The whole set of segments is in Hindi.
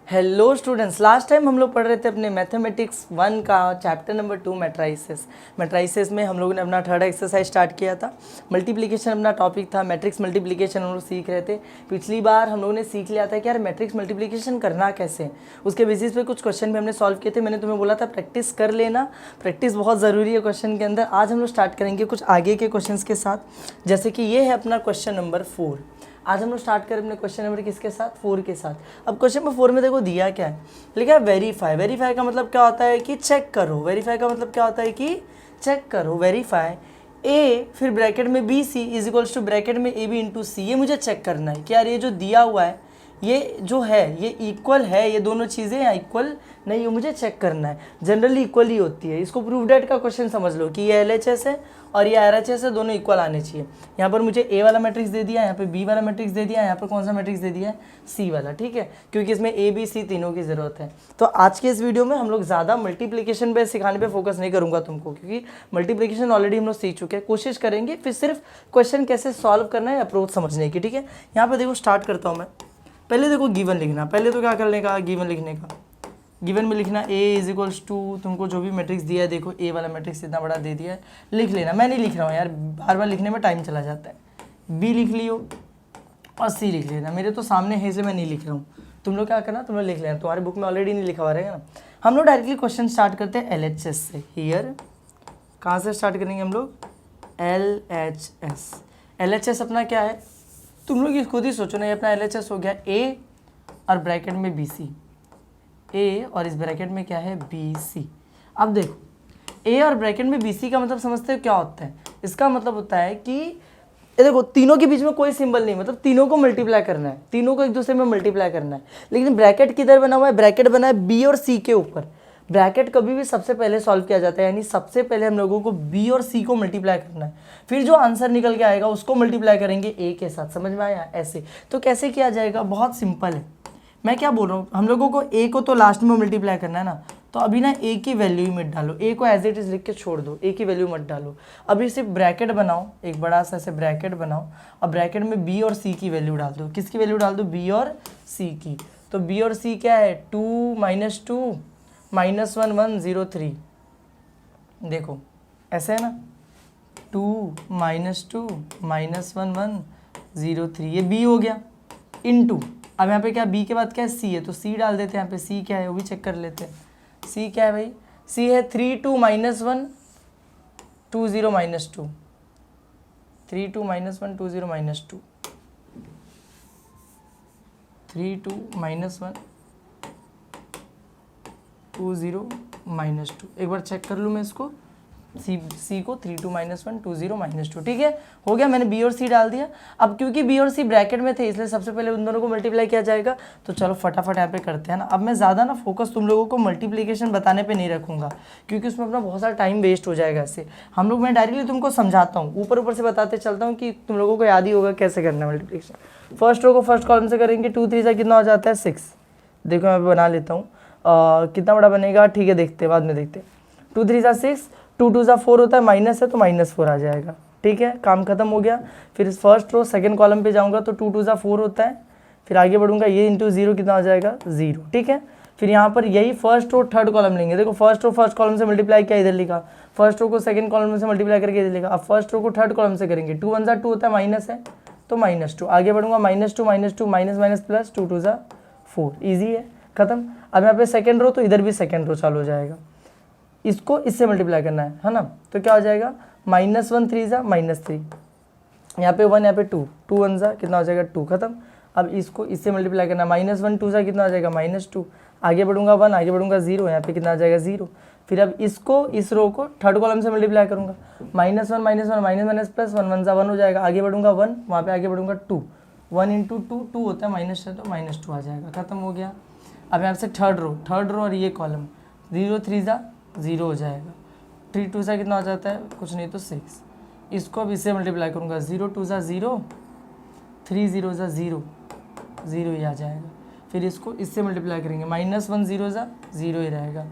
हेलो स्टूडेंट्स, लास्ट टाइम हम लोग पढ़ रहे थे अपने मैथमेटिक्स 1 का चैप्टर नंबर 2 मैट्राइसेस में हम लोगों ने अपना थर्ड एक्सरसाइज स्टार्ट किया था। मल्टीप्लिकेशन अपना टॉपिक था, मैट्रिक्स मल्टीप्लिकेशन हम लोग सीख रहे थे। पिछली बार हम लोगों ने सीख लिया था कि यार मैट्रिक्स मल्टीप्लिकेशन करना कैसे, उसके बेसिस पे कुछ क्वेश्चन भी हमने सॉल्व किए थे। मैंने तुम्हें बोला था प्रैक्टिस कर लेना, प्रैक्टिस बहुत ज़रूरी है क्वेश्चन के अंदर। आज हम लोग स्टार्ट करेंगे कुछ आगे के क्वेश्चन के साथ, जैसे कि ये है अपना क्वेश्चन नंबर 4। आज हम लोग स्टार्ट करें अपने क्वेश्चन नंबर किसके साथ, 4 के साथ। अब क्वेश्चन नंबर 4 में देखो दिया क्या है, लिखा है वेरीफाई। वेरीफाई का मतलब क्या होता है कि चेक करो। वेरीफाई का मतलब क्या होता है कि चेक करो। वेरीफाई ए फिर ब्रैकेट में B C is equals to bracket में ए बी इंटू सी। ये मुझे चेक करना है कि यार ये जो दिया हुआ है ये जो है ये इक्वल है, ये दोनों चीज़ें या इक्वल नहीं, ये मुझे चेक करना है। जनरली इक्वल ही होती है। इसको प्रूव डेट का क्वेश्चन समझ लो कि ये LHS है और ये RHS है, दोनों इक्वल आने चाहिए। यहाँ पर मुझे A वाला मैट्रिक्स दे दिया, यहाँ पे B वाला मैट्रिक्स दे दिया, यहाँ पर कौन सा मैट्रिक्स दे दिया है, C वाला। ठीक है, क्योंकि इसमें A B C तीनों की ज़रूरत है। तो आज के इस वीडियो में हम लोग ज़्यादा मल्टीप्लिकेशन पे सिखाने पे फोकस नहीं करूँगा तुमको, क्योंकि मल्टीप्लिकेशन ऑलरेडी हम लोग सीख चुके हैं। कोशिश करेंगे फिर सिर्फ क्वेश्चन कैसे सॉल्व करना है, अप्रोच समझने की। ठीक है, यहाँ पर देखो स्टार्ट करता हूँ मैं। पहले देखो गिवन लिखना, पहले तो क्या करने का, गिवन लिखने का। गिवन में लिखना A इज इक्वल्स टू, तुमको जो भी मैट्रिक्स दिया है, देखो A वाला मैट्रिक्स इतना बड़ा दे दिया है, लिख लेना। मैं नहीं लिख रहा हूँ यार, बार बार लिखने में टाइम चला जाता है। B लिख लियो और C लिख लेना। मेरे तो सामने है इसलिए मैं नहीं लिख रहा हूँ, तुम लोग क्या करना, तुम लोग लिख लेना। तुम्हारी बुक में ऑलरेडी नहीं लिखा हुआ रहेगा ना। हम लोग डायरेक्टली क्वेश्चन स्टार्ट करते हैं LHS से। हियर कहाँ से स्टार्ट करेंगे हम लोग, LHS। LHS अपना क्या है, तुम लोग ये खुद ही सोचो ना। ये अपना LHS हो गया A और ब्रैकेट में BC, A और इस ब्रैकेट में क्या है BC। अब देखो A और ब्रैकेट में BC का मतलब समझते हो क्या होता है। इसका मतलब होता है कि ये देखो तीनों के बीच में कोई सिंबल नहीं, मतलब तीनों को मल्टीप्लाई करना है, तीनों को एक दूसरे में मल्टीप्लाई करना है। लेकिन ब्रैकेट किधर बना हुआ है, ब्रैकेट बना है B और C के ऊपर। ब्रैकेट कभी भी सबसे पहले सॉल्व किया जाता है, यानी सबसे पहले हम लोगों को B और C को मल्टीप्लाई करना है, फिर जो आंसर निकल के आएगा उसको मल्टीप्लाई करेंगे A के साथ। समझ में आया ऐसे? तो कैसे किया जाएगा, बहुत सिंपल है। मैं क्या बोल रहा हूँ, हम लोगों को A को तो लास्ट में मल्टीप्लाई करना है ना, तो अभी ना A की वैल्यू ही मत डालो, A को एज इट इज लिख के छोड़ दो, A की वैल्यू मत डालो। अभी सिर्फ ब्रैकेट बनाओ, एक बड़ा सा ऐसे ब्रैकेट बनाओ और ब्रैकेट में B और C की वैल्यू डाल दो। किसकी वैल्यू डाल दो, B और C की। तो B और C क्या है, 2 - 2 -1 1 0 3। देखो ऐसे है ना, 2 - 2 -1 1 0 3, ये B हो गया इनटू। अब यहाँ पे क्या B के बाद क्या है, C है, तो C डाल देते हैं। यहाँ पे C क्या है वो भी चेक कर लेते हैं। C क्या है भाई, C है 3 2 -1 2 0 -2, 3 2 -1 2 0 -2, 3 2 -1 2 0 -2। एक बार चेक कर लूँ मैं इसको, C को 3 2 -1 2 0 -2। ठीक है, हो गया। मैंने B और C डाल दिया। अब क्योंकि B और C ब्रैकेट में थे इसलिए सबसे पहले उन दोनों को मल्टीप्लाई किया जाएगा। तो चलो फटाफट यहाँ पे करते हैं ना। अब मैं ज़्यादा ना फोकस तुम लोगों को मल्टीप्लिकेशन बताने पे नहीं रखूँगा, क्योंकि उसमें अपना बहुत सारा टाइम वेस्ट हो जाएगा। इससे हम लोग, मैं डायरेक्टली तुमको समझाता हूँ, ऊपर ऊपर से बताते चलता हूँ कि तुम लोगों को याद ही होगा कैसे करना है मल्टीप्लिकेशन। फर्स्ट रो को फर्स्ट कॉलम से करेंगे, 2 3 से कितना हो जाता है 6। देखो मैं बना लेता हूँ, कितना बड़ा बनेगा, ठीक है देखते हैं, बाद में देखते हैं। 2 3 6, 2 2 4 होता है, माइनस है तो -4 आ जाएगा। ठीक है, काम खत्म हो गया। फिर फर्स्ट रो सेकंड कॉलम पे जाऊंगा तो 2 2 4 होता है, फिर आगे बढ़ूंगा, ये इंटू 0 कितना हो जाएगा 0। ठीक है, फिर यहाँ पर यही फर्स्ट रो थर्ड कॉलम लेंगे। देखो फर्स्ट रो फर्स्ट कॉलम से मल्टीप्लाई किया, इधर लिखा, फर्स्ट रो को सेकंड कॉलम से मल्टीप्लाई करके इधर लिखा। अब फर्स्ट रो को थर्ड कॉलम से करेंगे, 2 1 2 होता है, माइनस है तो -2। आगे बढ़ूंगा, -2 माइनस प्लस 2 2 4, ईजी है, खत्म। अब यहाँ पे सेकंड रो, तो इधर भी सेकंड रो चालू हो जाएगा, इसको इससे मल्टीप्लाई करना है ना। तो क्या हो जाएगा, -1 3 -3, यहाँ पे 1, यहाँ पे 2 2 1 कितना हो जाएगा 2, खत्म। अब इसको इससे मल्टीप्लाई करना, -1 2 कितना हो जाएगा -2। आगे बढ़ूंगा 1, आगे बढ़ूंगा 0, यहाँ पे कितना आ जाएगा 0। फिर अब इसको, इस रो को थर्ड कॉलम से मल्टीप्लाई करूंगा, -1 माइनस प्लस 1 1 1 हो जाएगा। आगे बढ़ूंगा 1, वहाँ पे आगे बढ़ूंगा 2, 1 × 2 2 होता है, माइनस है तो -2 आ जाएगा, खत्म हो गया। अब यहाँ से थर्ड रो और ये कॉलम, 0 3 0 हो जाएगा, 3 2 कितना हो जाता है, कुछ नहीं तो 6। इसको अब इससे मल्टीप्लाई करूँगा, 0 2 0, 3 0 0, 0 ही आ जाएगा। फिर इसको इससे मल्टीप्लाई करेंगे, -1 0 0 ही रहेगा,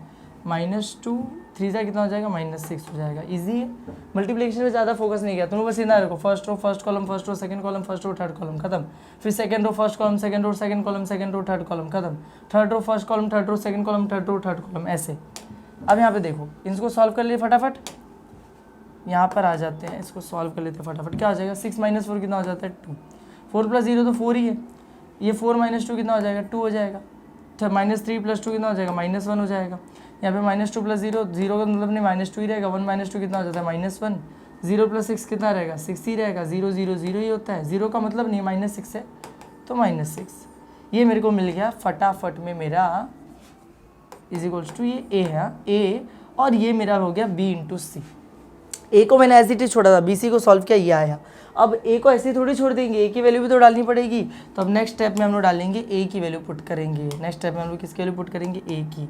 -2 3 जा कितना हो जाएगा -6 हो जाएगा। इजी है, मल्टीप्लिकेशन में ज़्यादा फोकस नहीं किया तुमने, बस इतना रखो first row first column first row second column first row third column खत्म, फिर second row first column second row second column second row third column खत्म, third row first column third row second column third row third column ऐसे। अब यहाँ पे देखो इसको सॉल्व कर लिए फटाफट, यहाँ पर आ जाते हैं, इसको सॉल्व कर लेते हैं फटाफट। क्या हो जाएगा 6 - 4 कितना हो जाता है 2, 4 + 0 तो 4 ही है, ये 4 - 2 कितना हो जाएगा 2 हो जाएगा, -3 + 2 कितना हो जाएगा -1 हो जाएगा। यहाँ पे -2 + 0 0 का मतलब नहीं -2 ही रहेगा, 1 - 2 कितना हो जाता है -1, 0 + 6 कितना रहेगा 6 ही रहेगा, 0 0 0 ही होता है, 0 का मतलब नहीं -6 है तो -6। ये मेरे को मिल गया फटाफट में मेरा = ये ए है ए, और ये मेरा हो गया B × C। ए को मैंने ऐसे ही छोड़ा था, BC को सॉल्व किया, ये आया। अब ए को ऐसे ही थोड़ी छोड़ देंगे, ए की वैल्यू भी तो डालनी पड़ेगी, तो अब नेक्स्ट स्टेप में हम लोग डालेंगे ए की वैल्यू पुट करेंगे। नेक्स्ट स्टेप में हम लोग किसकी वैल्यू पुट करेंगे ए की,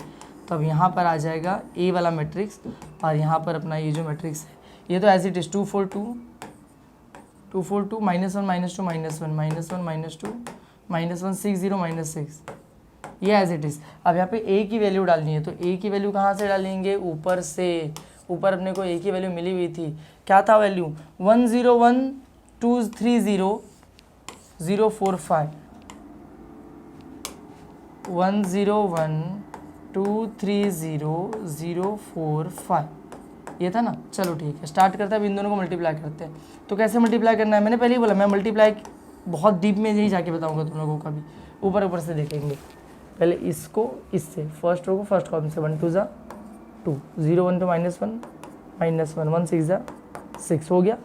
तो अब यहाँ पर आ जाएगा ए वाला मैट्रिक्स, और यहाँ पर अपना ये जो मैट्रिक्स है ये तो एज इट इज 2 4 2 -1 -2 -1 -2 -1 6 0 -6, ये एज इट इज़। अब यहाँ पे ए की वैल्यू डालनी है, तो ए की वैल्यू कहाँ से डालेंगे, ऊपर से। ऊपर अपने को ए की वैल्यू मिली हुई थी, क्या था वैल्यू 1 0 1 2 3 0 0 4 5, 1 0 1 2 3 0 0 4 5, ये था ना। चलो ठीक है, स्टार्ट करते हैं, अब इन दोनों को मल्टीप्लाई करते हैं। तो कैसे मल्टीप्लाई करना है, मैंने पहले ही बोला मैं मल्टीप्लाई बहुत डीप में नहीं जाके बताऊंगा तुम लोगों को, कभी ऊपर ऊपर से देखेंगे। पहले इसको इससे, फर्स्ट रो को फर्स्ट कॉलम से, 1 2 ज़ा 2 0 1 2 -1 -1 1 6 ज़ा 6 हो गया।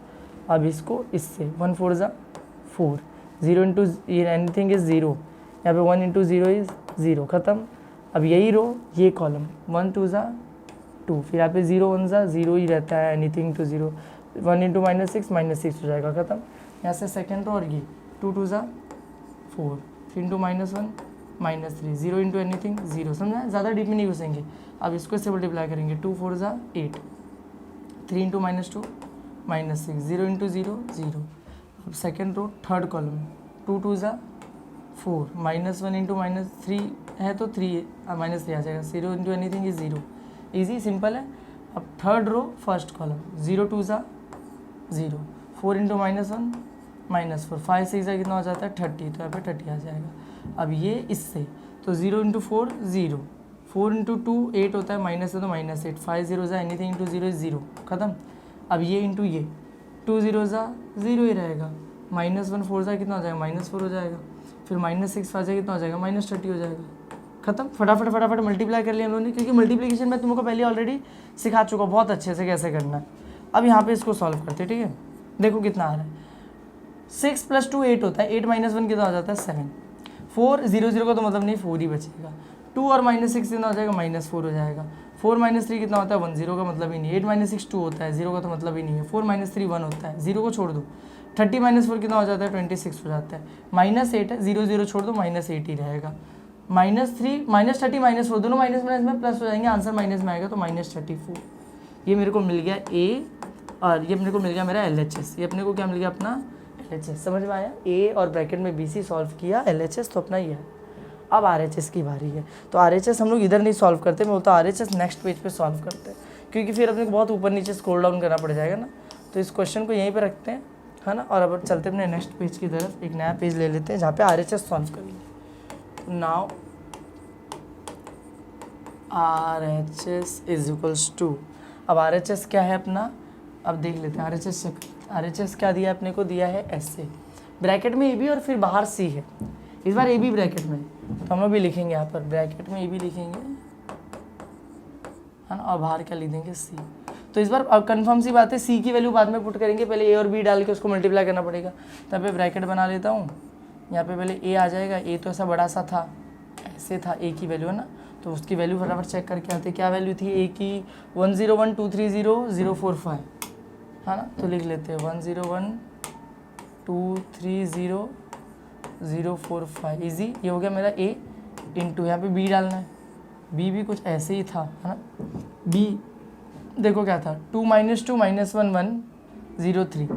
अब इसको इससे 1 4 ज़ा 4, 0 इंटू एनीथिंग इज़ 0, यहाँ पे 1 × 0 इज़ 0 ख़त्म। अब यही रो ये कॉलम 1 2 ज़ा 2, फिर यहाँ पे 0 1 ज़ा 0 ही रहता है, एनीथिंग टू 0, 1 × -6 हो जाएगा ख़त्म। यहाँ से सेकेंड रो और ये 2 2 ज़ा 4, फिर इंटू -1 -3, 0 इंटू एनीथिंग 0, समझा, ज़्यादा डीप में नहीं घुसेंगे। अब इसको इससे मल्टीप्लाई करेंगे, 2 4 ज़ा 8, 3 इंटू -2 -6, 0 इंटू 0 0। अब सेकेंड रो थर्ड कॉलम 2 2 ज़ा 4, -1 इंटू -3 है तो 3 -3 आ जाएगा, 0 into anything is 0, easy simple है। अब थर्ड रो फर्स्ट कॉलम 0 2 ज़ा 0, 4 इंटू -1 -4, 5 6 ज़ा कितना हो जाता है 30, तो यहाँ पे 30 आ जाएगा। अब ये इससे तो 0 इंटू 4 0, 4 इंटू 2 8 होता है, माइनस है तो -8, 5 0 ज़ा एनीथिंग इंटू 0 इज़ 0 ख़त्म। अब ये इंटू ये 2 0 ज़ा 0 ही रहेगा, -1 4 ज़ा कितना हो जाएगा -4 हो जाएगा, फिर -6 5 ज़ा कितना हो जाएगा -30 हो जाएगा ख़त्म। फटाफट फटाफट मल्टीप्लाई कर लिया हम लोगों ने, क्योंकि मल्टीप्लिकेशन मैं तुमको पहले ऑलरेडी सिखा चुका बहुत अच्छे से कैसे करना है। अब यहाँ पे इसको सॉल्व करते हैं, ठीक है। देखो कितना आ रहा है, 6 + 2 8 होता है, 8 - 1 कितना हो जाता है 7, 4 0 0 का तो मतलब नहीं 4 ही बचेगा, 2 और -6 कितना हो जाएगा -4 हो जाएगा, 4 - 3 कितना होता है 1, 0 का मतलब ही नहीं, 8 - 6 2 होता है, 0 का तो मतलब ही नहीं है, 4 - 3 1 होता है, 0 को छोड़ दो, 30 - 4 कितना हो जाता है 26 हो जाता है, -8 है, 0 0 छोड़ दो -8 ही रहेगा, -3 -30 -4 दोनों माइनस माइनस में प्लस हो जाएंगे, आंसर माइनस में आएगा तो -34। ये मेरे को मिल गया ए, और ये अपने को मिल गया मेरा LHS, ये अपने को क्या मिल गया अपना LHS, समझ में आया। ए और ब्रैकेट में BC सॉल्व किया, LHS तो अपना ही है। अब RHS की बारी है, तो RHS हम लोग इधर नहीं सॉल्व करते, मैं बोलता RHS नेक्स्ट पेज पे सॉल्व करते हैं, क्योंकि फिर अपने को बहुत ऊपर नीचे स्क्रॉल डाउन करना पड़ जाएगा ना। तो इस क्वेश्चन को यहीं पे रखते हैं, है ना, और अब चलते अपने नेक्स्ट पेज की तरफ, एक नया पेज ले लेते हैं जहाँ पे RHS सॉल्व करेंगे। नाउ RHS = अब RHS क्या है अपना, अब देख लेते हैं। RHS क्या दिया अपने को, दिया है ऐसे, ब्रैकेट में AB और फिर बाहर C है, इस बार AB ब्रैकेट में, तो हम लोग भी लिखेंगे यहाँ पर ब्रैकेट में AB लिखेंगे, है ना, और बाहर क्या लिख देंगे C। तो इस बार अब कंफर्म सी बात है, C की वैल्यू बाद में पुट करेंगे, पहले A और B डाल के उसको मल्टीप्लाई करना पड़ेगा। तब पे ब्रैकेट बना लेता हूँ, यहाँ पे पहले A आ जाएगा, A तो ऐसा बड़ा सा था, ऐसे था A की वैल्यू, है ना, तो उसकी वैल्यू फटाफट चेक करके आते, क्या वैल्यू थी A की 1 0 1 2 3 0 0 4 5, है ना, तो लिख लेते हैं 1 0 1 2 3 0 0 4 5, ईजी। ये हो गया मेरा A इंटू, यहाँ पे B डालना है, B भी कुछ ऐसे ही था, है ना। B देखो क्या था, 2 - 2 -1 1 0 3,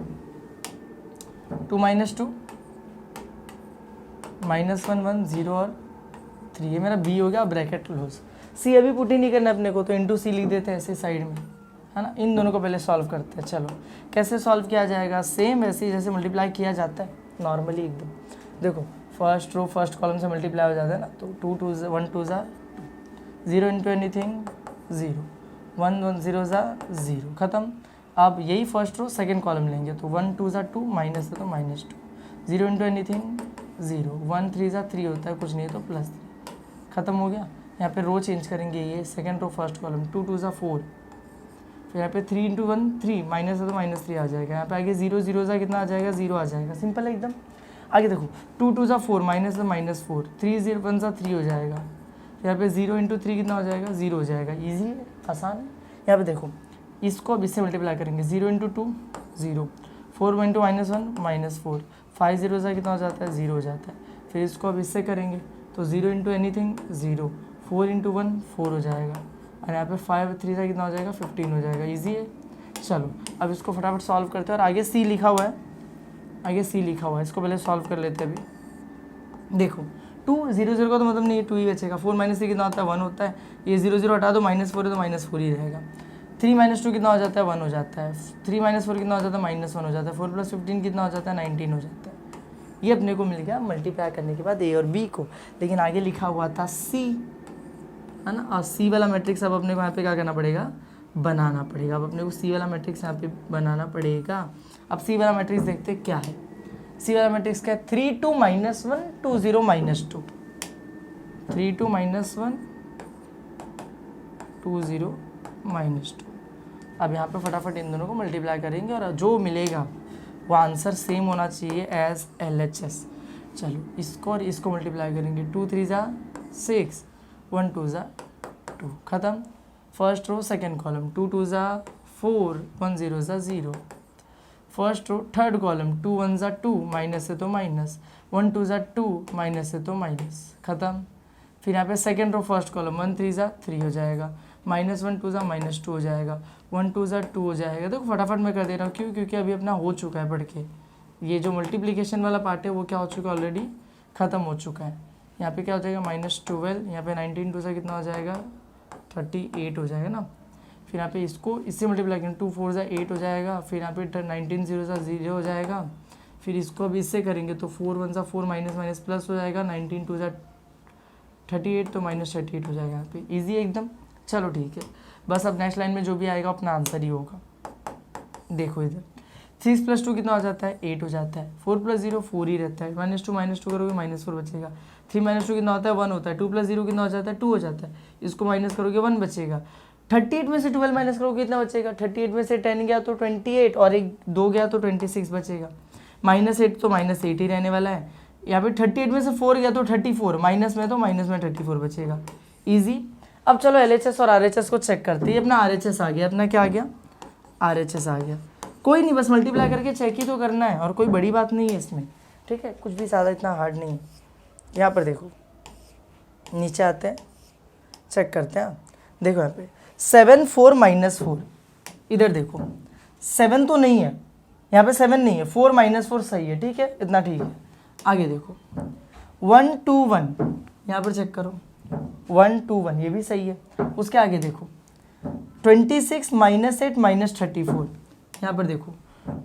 2 - 2 -1 1 0 और 3, ये मेरा बी हो गया, ब्रैकेट क्लोज। सी अभी पुट ही नहीं करना अपने को, तो इंटू सी लिख देते हैं ऐसे साइड में, है ना। इन दोनों को पहले सॉल्व करते हैं। चलो कैसे सॉल्व किया जाएगा, सेम ऐसे ही जैसे मल्टीप्लाई किया जाता है नॉर्मली एकदम। देखो फर्स्ट रो फर्स्ट कॉलम से मल्टीप्लाई हो जाता है ना, तो 2 2 1 2 ज़ा 0 इंटू एनीथिंग 0, 1 1 0 ज़ा 0, ख़त्म। अब यही फर्स्ट रो सेकेंड कॉलम लेंगे, तो 1 2 ज़ा 2, माइनस है तो -2, 0 इंटू एनीथिंग 0, 1 3 ज़ा 3 होता है, कुछ नहीं है तो +3, ख़त्म हो गया। यहाँ पे रो चेंज करेंगे, ये सेकेंड रो फर्स्ट कॉलम, 2 2 ज़ा 4, फिर यहाँ पे 3 इंटू 1 3, माइनस है तो -3 आ जाएगा। यहाँ पे आगे 0 0 ज़ा कितना आ जाएगा, 0 आ जाएगा, सिंपल है एकदम। आगे देखो 2 2 ज़ा 4, माइनस है -4, 3 0 1 ज़ा 3 हो जाएगा। यहाँ पे 0 इंटू 3 कितना हो जाएगा, 0 हो जाएगा, ईजी है, आसान है। यहाँ पे देखो इसको अब इससे मल्टीप्लाई करेंगे, 0 इंटू 2 0, 4 इंटू -1 -4, 5 0 ज़ा कितना हो जाता है, 0 हो जाता है। फिर इसको अब इससे करेंगे, तो 0 इंटू एनीथिंग 0, 4 इंटू 1 4 हो जाएगा, और यहाँ पे 5 3 ज़ा कितना हो जाएगा, 15 हो जाएगा, ईजी है। चलो अब इसको फटाफट सॉल्व करते हैं, और आगे सी लिखा हुआ है, आगे सी लिखा हुआ है, इसको पहले सॉल्व कर लेते हैं अभी। देखो 2 0 0 का तो मतलब नहीं है, 2 ही बचेगा, 4 - 3 कितना होता है, 1 होता है, ये 0 0 हटा दो, -4 है तो -4 ही रहेगा। 3 - 2 कितना हो जाता है, 1 हो जाता है, 3 - 4 कितना हो जाता है, -1 हो जाता है, 4 + 15 कितना हो जाता है, 19 हो जाता है। ये अपने को मिल गया मल्टीप्लाई करने के बाद ए और बी को, लेकिन आगे लिखा हुआ था सी, है ना। और सी वाला मैट्रिक्स अब अपने को यहाँ पे क्या करना पड़ेगा, बनाना पड़ेगा। अब अपने को सी वाला मैट्रिक्स यहाँ पे बनाना पड़ेगा। अब सी वाला मैट्रिक्स देखते क्या है। सी वाला मैट्रिक्स क्या है, 3 2 -1 2 0 -2, 3 2 -1 2 0 -2। अब यहाँ पे फटाफट इन दोनों को मल्टीप्लाई करेंगे, और जो मिलेगा वो आंसर सेम होना चाहिए एज LHS। चलो इसको और इसको मल्टीप्लाई करेंगे, 2 3 ज़ा 6, 1 2 ज़ा 2, ख़त्म। फर्स्ट रो सेकेंड कॉलम, 2 2 ज़ा 4, 1 0 ज़ा 0, फर्स्ट रो थर्ड कॉलम, 2 1 ज़ा 2, माइनस है तो माइनस, 1 2 ज़ा 2, माइनस है तो माइनस, ख़त्म। फिर यहाँ पे सेकेंड रो फर्स्ट कॉलम, 1 3 ज़ा 3 हो जाएगा, -1 2 ज़ा -2 हो जाएगा, 1 2 ज़ा 2 हो जाएगा। देखो फटाफट मैं कर दे रहा हूँ, क्यों, क्योंकि अभी अपना हो चुका है पढ़ के। ये जो मल्टीप्लिकेशन वाला पार्ट है वो क्या हो चुका है, ऑलरेडी ख़त्म हो चुका है। यहाँ पे क्या हो जाएगा, -12, यहाँ पे 19 2 ज़ा कितना हो जाएगा, 38 हो जाएगा ना। फिर यहाँ पे इसको इससे मल्टीप्लाई करेंगे, 2 4 ज़ा 8 हो जाएगा, फिर यहाँ पे 19 0 ज़ा 0 हो जाएगा। फिर इसको अब इससे करेंगे तो 4 1 ज़ा 4, माइनस माइनस प्लस हो जाएगा, 19 2 ज़ा 38, तो -38 हो जाएगा यहाँ पे, ईजी है एकदम। चलो ठीक है, बस अब नेक्स्ट लाइन में जो भी आएगा अपना आंसर ही होगा। देखो इधर 6 + 2 कितना हो जाता है, 8 हो जाता है, 4 + 0 4 ही रहता है, -2 करोगे -4 बचेगा, 3 - 2 कितना होता है, 1 होता है, 2 + 0 कितना हो जाता है, 2 हो जाता है, इसको माइनस करोगे 1 बचेगा, 38 में से 12 माइनस करोगे कितना बचेगा, 38 में से 10 गया तो 28, और एक 2 गया तो 26 बचेगा, -8 तो -8 ही रहने वाला है। यहाँ पे 38 में से 4 गया तो 34, माइनस में तो माइनस में 34 बचेगा, ईजी। अब चलो LHS और RHS को चेक करते हैं। अपना RHS आ गया, अपना क्या आ गया, RHS आ गया। कोई नहीं, बस मल्टीप्लाई करके चेक ही तो करना है, और कोई बड़ी बात नहीं है इसमें, ठीक है, कुछ भी ज़्यादा इतना हार्ड नहीं है। यहाँ पर देखो नीचे आते हैं, चेक करते हैं। देखो यहाँ पे 7 4 -4, इधर देखो 7 तो नहीं है, यहाँ पे 7 नहीं है, 4 -4 सही है, ठीक है, इतना ठीक है। आगे देखो 1 2 1, यहाँ पर चेक करो 1 2 1, ये भी सही है। उसके आगे देखो 26 -8 -34, यहाँ पर देखो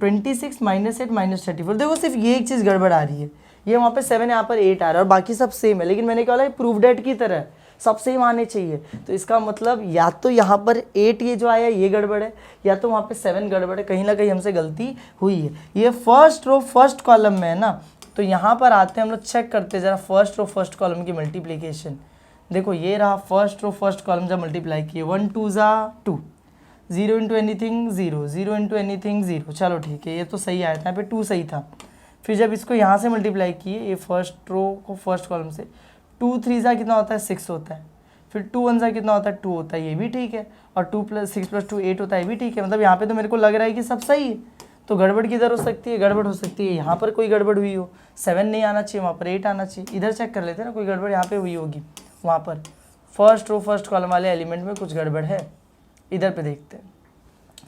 26 -8 -34, देखो सिर्फ ये एक चीज़ गड़बड़ आ रही है, ये वहाँ पे 7 यहाँ पर 8 आ रहा है, और बाकी सब सेम है। लेकिन मैंने क्या बोला, प्रूव डेट की तरह सब सेम आने चाहिए, तो इसका मतलब या तो यहाँ पर 8 ये जो आया ये गड़बड़ है, या तो वहाँ पे 7 गड़बड़ है, कहीं ना कहीं हमसे गलती हुई है। ये फर्स्ट रो फर्स्ट कॉलम में है ना, तो यहाँ पर आते हैं हम लोग, चेक करते हैं ज़रा फर्स्ट रो फर्स्ट कॉलम की मल्टीप्लिकेशन। देखो ये रहा फर्स्ट रो फर्स्ट कॉलम जब मल्टीप्लाई किए, 1 2 ज़ा 2, 0 इंटू एनीथिंग 0, 0 इंटू एनीथिंग 0, चलो ठीक है, ये तो सही आया था, यहाँ पे 2 सही था। फिर जब इसको यहाँ से मल्टीप्लाई किए, ये फर्स्ट रो को फर्स्ट कॉलम से, 2 3 ज़ा कितना होता है, 6 होता है, फिर 2 1 ज़ा कितना होता है, 2 होता है, ये भी ठीक है, और 2 + 6 + 2 8 होता है, ये भी ठीक है। मतलब यहाँ पे तो मेरे को लग रहा है कि सब सही है, तो गड़बड़ किधर हो सकती है, गड़बड़ हो सकती है यहाँ पर कोई गड़बड़ हुई हो, 7 नहीं आना चाहिए, वहाँ पर 8 आना चाहिए। इधर चेक कर लेते हैं ना, कोई गड़बड़ यहाँ पे हुई होगी, वहाँ पर फर्स्ट रो फर्स्ट कॉलम वाले एलिमेंट में कुछ गड़बड़ है। इधर पे देखते हैं,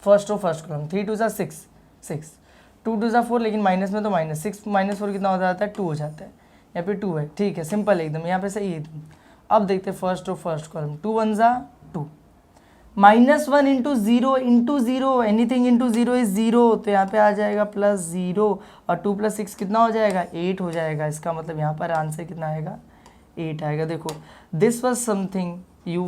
फर्स्ट रो फर्स्ट कॉलम, 3 2 ज़ा 6 6, 2 2 ज़ा 4, लेकिन माइनस में तो माइनस, 6 - 4 कितना हो जाता है, 2 हो जाता है, यहाँ पे 2 है, ठीक है, सिंपल एकदम, यहाँ पे सही है एकदम। अब देखते हैं फर्स्ट रो फर्स्ट कॉलम, 2 1 जा 2, -1 into zero, anything into zero is zero, तो यहाँ पे आ जाएगा +0 और 2 + 6 कितना हो जाएगा 8 हो जाएगा। इसका मतलब यहाँ पर आंसर कितना आएगा 8 आएगा। देखो this was something you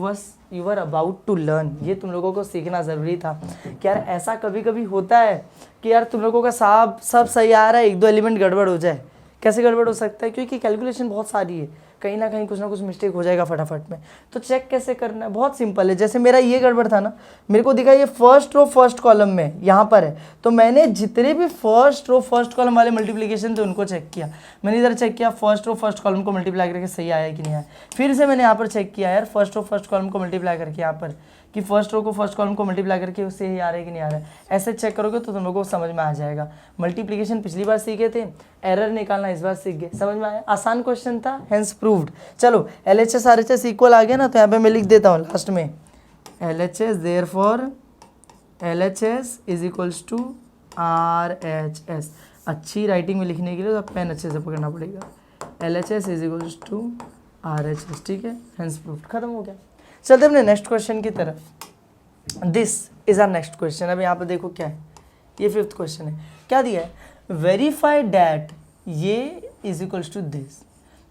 were about to learn, ये तुम लोगों को सीखना ज़रूरी था कि यार ऐसा कभी कभी होता है कि यार तुम लोगों का सब सही आ रहा है, 1-2 एलिमेंट गड़बड़ हो जाए। कैसे गड़बड़ हो सकता है? क्योंकि कैलकुलेशन बहुत सारी है, कहीं ना कहीं कुछ ना कुछ मिस्टेक हो जाएगा फटाफट में। तो चेक कैसे करना है, बहुत सिंपल है। जैसे मेरा ये गड़बड़ था ना, मेरे को दिखा ये फर्स्ट रो फर्स्ट कॉलम में यहाँ पर है, तो मैंने जितने भी फर्स्ट रो फर्स्ट कॉलम वाले मल्टीप्लिकेशन थे उनको चेक किया। मैंने इधर चेक किया फर्स्ट रो फर्स्ट कॉलम को मल्टीप्लाई करके सही आया कि नहीं आया। फिर से मैंने यहाँ पर चेक किया यार फर्स्ट रो फर्स्ट कॉलम को मल्टीप्लाई करके यहाँ पर कि फर्स्ट रो को फर्स्ट कॉलम को मल्टीप्लाई करके उससे ही आ रहा है कि नहीं आ रहा है। ऐसे चेक करोगे तो तुम लोगों को समझ में आ जाएगा। मल्टीप्लिकेशन पिछली बार सीखे थे, एरर निकालना इस बार सीख गए, समझ में आया। आसान क्वेश्चन था, हेंस प्रूव्ड। चलो LHS RHS इक्वल आ गया ना, तो यहाँ पे मैं लिख देता हूँ लास्ट में LHS, therefore LHS is equals to RHS। अच्छी राइटिंग में लिखने के लिए तो पेन अच्छे से पकड़ना पड़ेगा। LHS is equals to RHS, ठीक है, हेंस प्रूव्ड, खत्म हो गया। चलते अपने नेक्स्ट क्वेश्चन की तरफ। This is our next question. अब यहाँ पे देखो क्या है, ये 5th क्वेश्चन है। क्या दिया है? वेरीफाई डैट ये इज इक्वल्स टू दिस।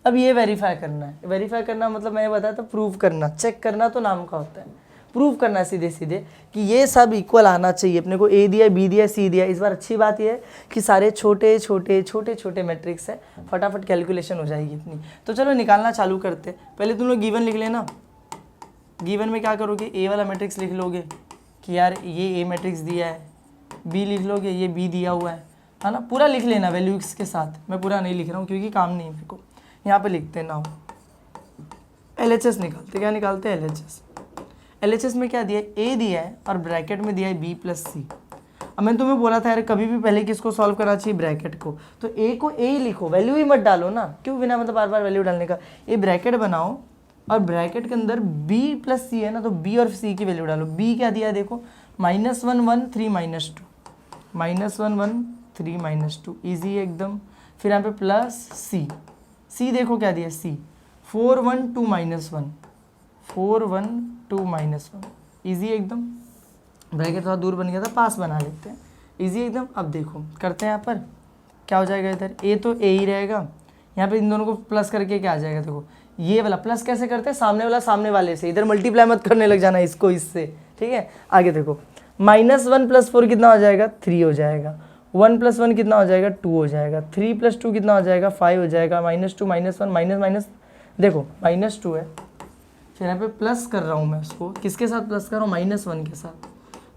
अब ये वेरीफाई करना है। वेरीफाई करना मतलब मैंने बताया था प्रूव करना, चेक करना तो नाम का होता है, प्रूव करना सीधे सीधे कि ये सब इक्वल आना चाहिए। अपने को A दिया, B दिया, C दिया। इस बार अच्छी बात ये है कि सारे छोटे छोटे मैट्रिक्स है, फटाफट कैलकुलेशन हो जाएगी अपनी। तो चलो निकालना चालू करते। पहले तुम लोग गिवन लिख लेना। गिवन में क्या करोगे, A वाला मैट्रिक्स लिख लोगे कि यार ये A मैट्रिक्स दिया है, B लिख लोगे ये B दिया हुआ है ना। पूरा लिख लेना वैल्यूज के साथ। मैं पूरा नहीं लिख रहा हूँ क्योंकि काम नहीं है मेरे को। यहाँ पे लिखते हैं नाउ LHS निकालते। क्या निकालते हैं? LHS में क्या दिया है? A दिया है और ब्रैकेट में दिया है B + C। अब मैंने तुम्हें बोला था यार कभी भी पहले किसको सॉल्व करना चाहिए, ब्रैकेट को। तो A को A ही लिखो, वैल्यू ही मत डालो ना, क्यों बिना मतलब बार बार वैल्यू डालने का। ये ब्रैकेट बनाओ और ब्रैकेट के अंदर B + C है ना, तो B और C की वैल्यू डालो। B क्या दिया है देखो, -1 1 3 -2, -1 1 3 -2, ईजी है एकदम। फिर यहाँ पे +C, C देखो क्या दिया C, 4 1 2 -1, 4 1 2 -1, ईजी एकदम। ब्रैकेट थोड़ा दूर बन गया था, पास बना लेते हैं, ईजी एकदम। अब देखो करते हैं यहाँ पर क्या हो जाएगा, इधर A तो A ही रहेगा, यहाँ पे इन दोनों को प्लस करके क्या आ जाएगा देखो, ये वाला प्लस कैसे करते हैं, सामने वाला सामने वाले से, इधर मल्टीप्लाई मत करने लग जाना इसको इससे, ठीक है। आगे देखो -1 + 4 कितना हो जाएगा, 3 हो जाएगा। 1 + 1 कितना हो जाएगा, 2 हो जाएगा। 3 + 2 कितना हो जाएगा, 5 हो जाएगा। -2 -1 माइनस देखो -2 है, फिर यहाँ पे प्लस कर रहा हूँ मैं उसको, किसके साथ प्लस कर रहा हूँ, -1 के साथ।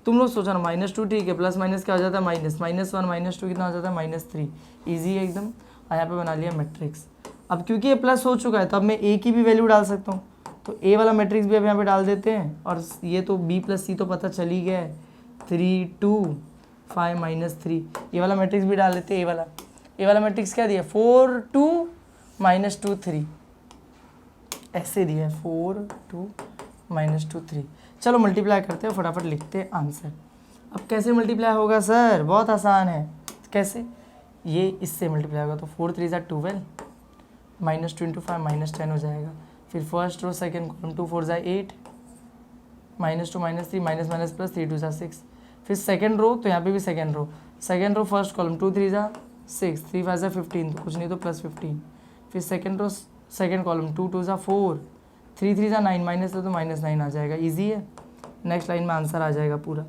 तुम लोग सोचो ना -2 ठीक है, प्लस माइनस क्या हो जाता है माइनस, -1 -2 कितना हो जाता है -3, ईजी है एकदम। और यहाँ पे बना लिया मैट्रिक्स। अब क्योंकि ये प्लस हो चुका है तो अब मैं A की भी वैल्यू डाल सकता हूँ, तो A वाला मैट्रिक्स भी अब यहाँ पे डाल देते हैं। और ये तो B + C तो पता चल ही गया है, 3 2 5 -3, ये वाला मैट्रिक्स भी डाल देते हैं। ए वाला मैट्रिक्स क्या दिया, 4 2 -2 3, ऐसे दिया है 4 2 -2 3। चलो मल्टीप्लाई करते हैं, फटाफट लिखते हैं आंसर। अब कैसे मल्टीप्लाई होगा सर, बहुत आसान है। कैसे, ये इससे मल्टीप्लाई होगा, तो 4 3 = 12, -2 × 5 -10 हो जाएगा। फिर first row second column 2 4 = 8, -2 -3 minus plus 3 2 = 6। फिर सेकेंड रो, तो यहाँ पे भी सेकेंड रो फर्स्ट कॉलम 2 3 = 6, 3 5 = 15, तो कुछ नहीं तो +15। फिर second row second column 2 2 = 4, 3 3 = 9, minus तो -9 आ जाएगा, इजी है। नेक्स्ट लाइन में आंसर आ जाएगा पूरा।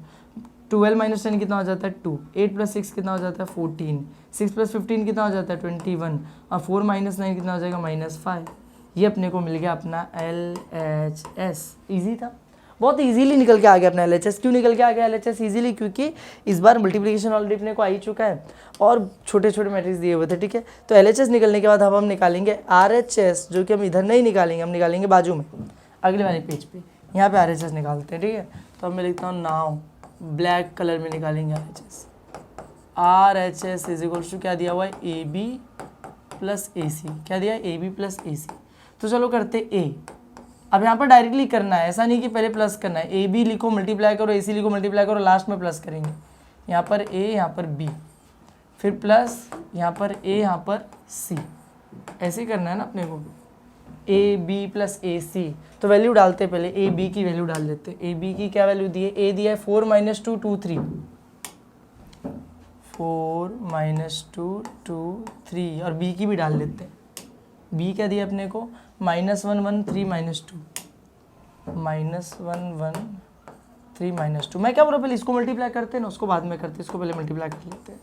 12 - 10 कितना हो जाता है 2, 8 + 6 कितना हो जाता है 14, 6 + 15 कितना हो जाता है 21, और 4 - 9 कितना हो जाएगा -5। ये अपने को मिल गया अपना LHS। ईजी था, बहुत इजीली निकल के आ गया अपना LHS। क्यों निकल के आ गया LHS इजीली, क्योंकि इस बार मल्टीप्लिकेशन ऑलरेडी अपने को आ ही चुका है और छोटे छोटे मैट्रिक्स दिए हुए थे, ठीक है। तो LHS निकलने के बाद अब हम निकालेंगे RHS, जो कि हम इधर नहीं निकालेंगे, हम निकालेंगे बाजू में अगले वाले पेज पे। यहाँ पे RHS निकालते हैं, ठीक है। तो अब मैं लिखता हूँ नाउ, ब्लैक कलर में निकालेंगे RHS इज इक्वल टू क्या दिया हुआ है, AB + AC। क्या दिया है, AB + AC। तो चलो करते A। अब यहाँ पर डायरेक्टली करना है, ऐसा नहीं कि पहले प्लस करना है। AB लिखो मल्टीप्लाई करो, AC लिखो मल्टीप्लाई करो, लास्ट में प्लस करेंगे। यहाँ पर A, यहाँ पर B, फिर प्लस यहाँ पर A, यहाँ पर C, ऐसे ही करना है ना अपने को। ए बी प्लस ए सी, तो वैल्यू डालते पहले, ए बी की वैल्यू डाल देते। ए बी की क्या वैल्यू दी है, ए दिया है 4 - 2 2 3, 4 - 2 2 3, और बी की भी डाल लेते हैं। बी क्या दिया अपने को, -1 1 3 - 2, -1 1 3 - 2। मैं क्या बोल रहा हूँ, पहले इसको मल्टीप्लाई करते हैं ना, उसको बाद में करते हैं, इसको पहले मल्टीप्लाई कर लेते हैं,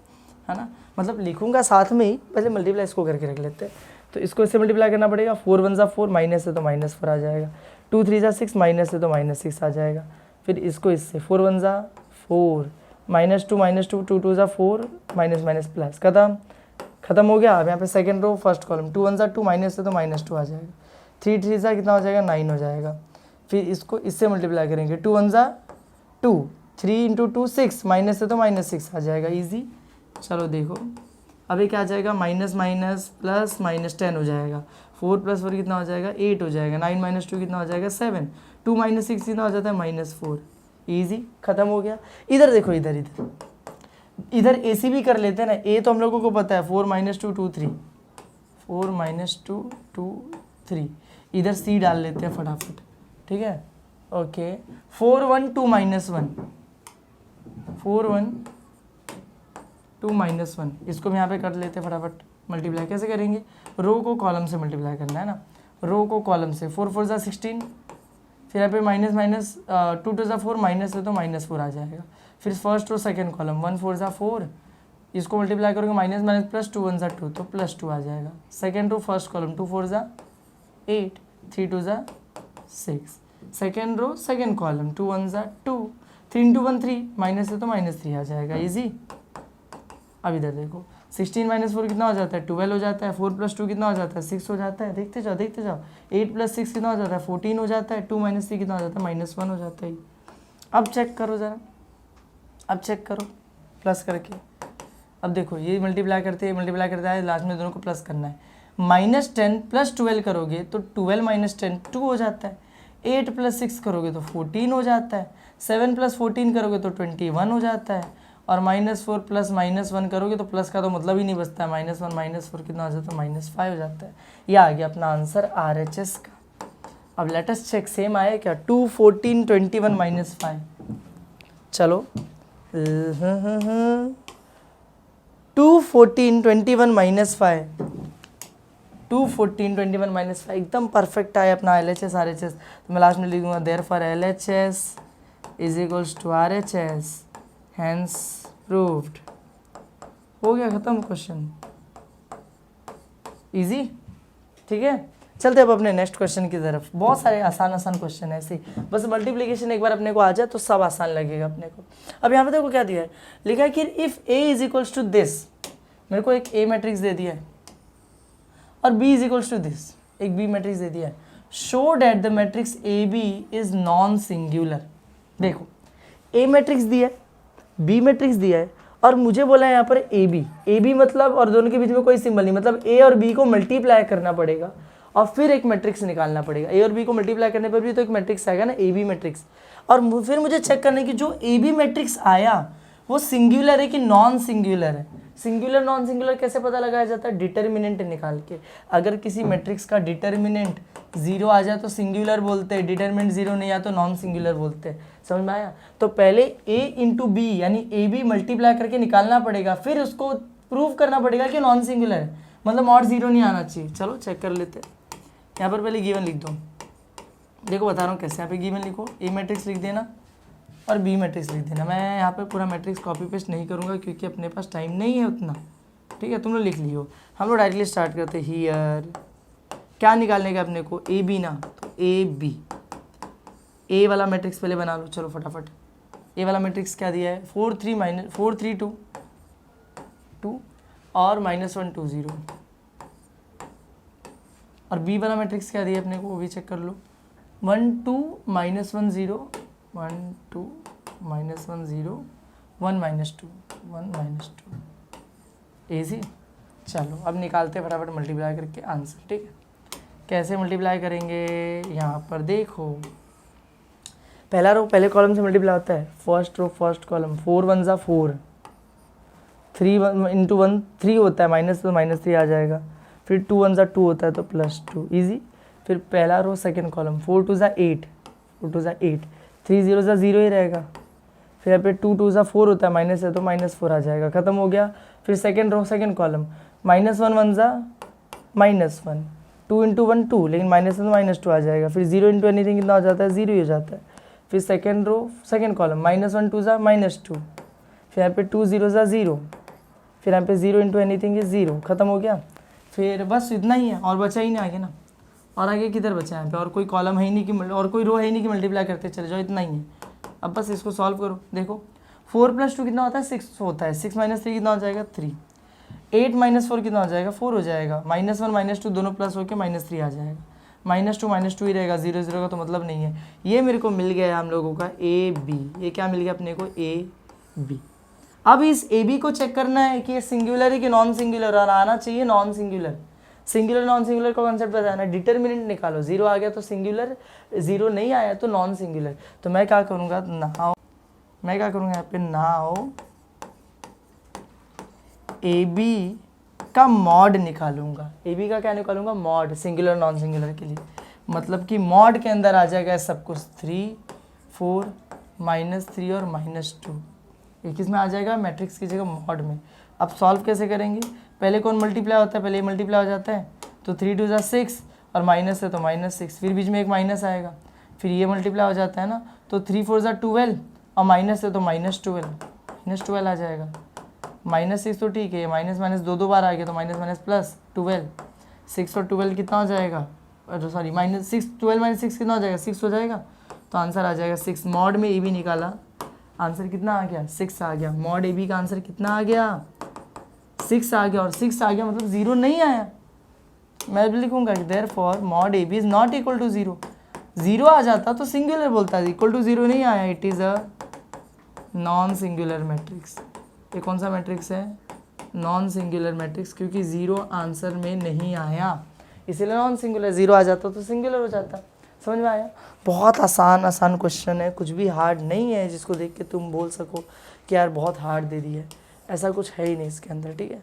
है ना। मतलब लिखूंगा साथ में ही, पहले मल्टीप्लाई इसको करके रख लेते हैं। तो इसको इससे मल्टीप्लाई करना पड़ेगा, 4 1 4, माइनस है तो -4 आ जाएगा, 2 3 6, माइनस है तो -6 आ जाएगा। फिर इसको इससे 4 1 4, -2 - 2 2 2 4, माइनस प्लस, खत्म हो गया। अब यहाँ पे second row first column, 2 1 2, minus है तो -2 आ जाएगा, 3 3 कितना हो जाएगा, 9 हो जाएगा। फिर इसको इससे मल्टीप्लाई करेंगे, 2 1 2, 3 × 2 6, माइनस है तो -6 आ जाएगा, इजी। चलो देखो अभी क्या आ जाएगा, माइनस प्लस -10 हो जाएगा, 4 + 4 कितना हो जाएगा, 8 हो जाएगा, 9 - 2 कितना हो जाएगा, 7, 2 - 6 कितना हो जाता है, -4, ईजी, खत्म हो गया। इधर देखो, इधर ए सी भी कर लेते हैं ना, ए तो हम लोगों को पता है 4 - 2 2 3, 4 - 2 2 3, इधर सी डाल लेते हैं फटाफट, ठीक है। ओके, 4 1 2 -1, 4 1 2 -1, इसको भी यहाँ पे कर लेते हैं फटाफट मल्टीप्लाई। कैसे करेंगे, रो को कॉलम से मल्टीप्लाई करना है ना, रो को कॉलम से, 4 4 16, फिर यहाँ पे माइनस 2 2 4, माइनस है तो -4 आ जाएगा। फिर फर्स्ट रो सेकंड कॉलम, 1 4 4, इसको मल्टीप्लाई करोगे माइनस प्लस, 2 1 2, तो +2 आ जाएगा। Second row first column, 2 4 8, 3 2 6, second row second column, 2 1 2, 3 × 1 3, minus है तो -3 आ जाएगा, इजी। अब इधर देखो, 16 - 4 कितना हो जाता है, 12 हो जाता है, 4 + 2 कितना हो जाता है, 6 हो जाता है, देखते जाओ 8 + 6 कितना हो जाता है, 14 हो जाता है, 2 - 3 कितना हो जाता है, -1 हो जाता है। अब चेक करो ज़रा, अब चेक करो प्लस करके। अब देखो ये मल्टीप्लाई करते हैं, लास्ट में दोनों को प्लस करना है। -10 + 12 करोगे तो 12 - 10 2 हो जाता है, 8 + 6 करोगे तो 14 हो जाता है, 7 + 14 करोगे तो 21 हो जाता है, और -4 + -1 करोगे तो प्लस का तो मतलब ही नहीं बचता है, -1 - 4 कितना हो जाता है, -5 हो जाता है। ये आ गया अपना आंसर RHS का। अब लेट अस चेक सेम आया क्या, 2 14 21 -5। चलो 2 14 21 -5, 2 14 21 -5 एकदम परफेक्ट आया अपना LHS RHS। तो मैं लास्ट में लिखूंगा therefore LHS = RHS, hence proved. हो गया, खत्म क्वेश्चन, इजी, ठीक है। चलते अब अपने नेक्स्ट क्वेश्चन की तरफ। बहुत सारे आसान क्वेश्चन है ऐसे, बस मल्टीप्लिकेशन एक बार अपने को आ जाए तो सब आसान लगेगा अपने को। अब यहाँ पे देखो क्या दिया है, लिखा है कि इफ़ A = दिस, मेरे को एक A मैट्रिक्स दे दिया है और B = दिस, एक B मैट्रिक्स दे दिया है। Show that the matrix AB is non singular. देखो A मैट्रिक्स दिया है, B मैट्रिक्स दिया है, और मुझे बोला है यहाँ पर AB मतलब, और दोनों के बीच में कोई सिंबल नहीं, मतलब A और B को मल्टीप्लाई करना पड़ेगा और फिर एक मैट्रिक्स निकालना पड़ेगा। A और B को मल्टीप्लाई करने पर भी तो एक मैट्रिक्स आएगा ना, AB मैट्रिक्स। और फिर मुझे चेक करना है कि जो AB मैट्रिक्स आया वो सिंगुलर है कि नॉन सिंगुलर है। सिंगुलर नॉन सिंगुलर कैसे पता लगाया जाता है, डिटर्मिनेंट निकाल के। अगर किसी मैट्रिक्स का डिटर्मिनेंट 0 आ जाए तो सिंगुलर बोलते हैं, डिटर्मिनेंट 0 नहीं आया तो नॉन सिंगुलर बोलते हैं। समझ में आया। तो पहले A × B यानी AB मल्टीप्लाई करके निकालना पड़ेगा, फिर उसको प्रूव करना पड़ेगा कि नॉन सिंगुलर है, मतलब और 0 नहीं आना चाहिए। चलो चेक कर लेते हैं। यहाँ पर पहले गिवन लिख दो, देखो बता रहा हूँ कैसे। यहाँ पे गिवन लिखो, A मैट्रिक्स लिख देना और B मैट्रिक्स लिख देना। मैं यहाँ पे पूरा मैट्रिक्स कॉपी पेस्ट नहीं करूँगा क्योंकि अपने पास टाइम नहीं है उतना, ठीक है। तुम लोग लिख लियो। हम लोग डायरेक्टली स्टार्ट करते हैं। हियर क्या निकालने का अपने को, AB ना, तो AB, A वाला मैट्रिक्स पहले बना लो। चलो फटाफट, A वाला मैट्रिक्स क्या दिया है, 4 3 2 और -1 2 0। और B वाला मैट्रिक्स क्या दिया अपने को, वो भी चेक कर लो। 1 2 -1 0 1 2 -1 0 1 -2 1 -2, इजी। चलो अब निकालते फटाफट मल्टीप्लाई करके आंसर, ठीक है। कैसे मल्टीप्लाई करेंगे, यहाँ पर देखो, पहला रो पहले कॉलम से मल्टीप्लाई होता है, फर्स्ट रो फर्स्ट कॉलम, 4 1 4, 3 × 1 3 होता है, माइनस तो -3 आ जाएगा। फिर 2 1 2 होता है तो +2, इजी। फिर पहला रो सेकेंड कॉलम, 4 2 ज़ा 8, 4 2 ज़ा 8, 3 0 ज़ा 0 ही रहेगा। फिर यहाँ पे 2 2 ज़ा 4 होता है, माइनस है तो -4 आ जाएगा, खत्म हो गया। फिर सेकेंड रो सेकेंड कॉलम, -1 1 ज़ा -1, 2 × 1 2, लेकिन माइनस है तो -2 आ जाएगा। फिर 0 × एनीथिंग कितना हो जाता है, 0 ही हो जाता है। फिर सेकेंड रो सेकेंड कॉलम, -1 2 ज़ा -2, फिर यहाँ पे 2 0 ज़ा 0, फिर यहाँ पे 0 × एनीथिंग इज 0, खत्म हो गया। फिर बस इतना ही है, और बचा ही नहीं आगे ना, और आगे किधर बचा है यहाँ पे, और कोई कॉलम है ही नहीं कि और कोई रो है ही नहीं कि मल्टीप्लाई करते चले जाओ, इतना ही है। अब बस इसको सॉल्व करो, देखो 4 + 2 कितना होता है, 6 होता है, 6 - 3 कितना हो जाएगा, 3, 8 - 4 कितना हो जाएगा, 4 हो जाएगा, -1 -2 दोनों प्लस होकर -3 आ जाएगा, -2 -2 ही रहेगा, 0 0 का तो मतलब नहीं है। ये मेरे को मिल गया हम लोगों का ए बी, ये क्या मिल गया अपने को, ए बी। अब इस ए बी को चेक करना है कि ये सिंगुलर है कि नॉन सिंगुलर, और आना चाहिए non singular. Singular non singular का कॉन्सेप्ट बताना, डिटर्मिनेंट निकालो, 0 आ गया तो सिंगुलर, 0 नहीं आया तो नॉन सिंगुलर। तो मैं क्या करूँगा, नाउ मैं क्या करूँगा यहाँ पे, नाउ ए बी का मॉड निकालूंगा। ए बी का क्या निकालूंगा, मॉड, सिंगुलर नॉन सिंगुलर के लिए, मतलब कि मॉड के अंदर आ जाएगा सब कुछ, 3 4 -3 और -2, ये किस में आ जाएगा, मैट्रिक्स की जगह मॉड में। अब सॉल्व कैसे करेंगे, पहले कौन मल्टीप्लाई होता है, पहले ये मल्टीप्लाई हो जाता है, तो 3 2 ज़ा 6 और माइनस है तो -6, फिर बीच में एक माइनस आएगा, फिर ये मल्टीप्लाई हो जाता है ना, तो 3 4 ज़ा 12 और माइनस है तो -12 आ जाएगा, -6 तो ठीक है, माइनस माइनस दो बार आ गया तो माइनस माइनस प्लस 12, 6 और 12 कितना हो जाएगा, सॉरी -6 12 - 6 कितना हो जाएगा, 6 हो जाएगा, तो आंसर आ जाएगा 6। मॉड में ए बी निकाला, आंसर कितना आ गया, 6 आ गया। मॉड ए बी का आंसर कितना आ गया, 6 आ गया, और 6 आ गया मतलब 0 नहीं आया। मैं भी लिखूंगा कि therefore mod A B is not equal to 0, 0 आ जाता तो सिंगुलर बोलता है, इक्वल टू 0 नहीं आया, it is a non singular matrix. ये कौन सा मैट्रिक्स है, नॉन सिंगुलर मैट्रिक्स, क्योंकि 0 आंसर में नहीं आया, इसीलिए नॉन सिंगुलर। 0 आ जाता तो सिंगुलर हो जाता। समझ में आया, बहुत आसान क्वेश्चन है, कुछ भी हार्ड नहीं है जिसको देख के तुम बोल सको कि यार बहुत हार्ड दे दी है, ऐसा कुछ है ही नहीं इसके अंदर, ठीक है।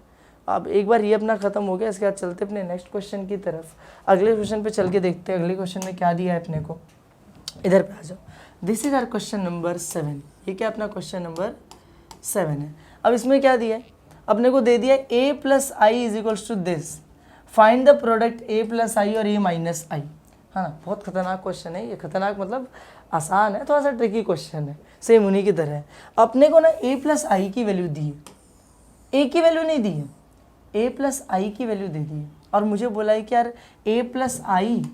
अब एक बार ये अपना ख़त्म हो गया, इसके बाद चलते अपने नेक्स्ट क्वेश्चन की तरफ। अगले क्वेश्चन पे चल के देखते हैं अगले क्वेश्चन में क्या दिया है अपने को। इधर पे आ जाओ, this is our question number 7। ये क्या अपना क्वेश्चन नंबर 7 है। अब इसमें क्या दिया है अपने को, दे दिया a + i = this, find the product a + i और a - i। हाँ, बहुत खतरनाक क्वेश्चन है ये, खतरनाक मतलब आसान है, थोड़ा सा ट्रिकी क्वेश्चन है, सेम उन्हीं की तरह है। अपने को ना a + i की वैल्यू दी है, a की वैल्यू नहीं दी है, a + i की वैल्यू दे दी है, और मुझे बोला है कि यार a + i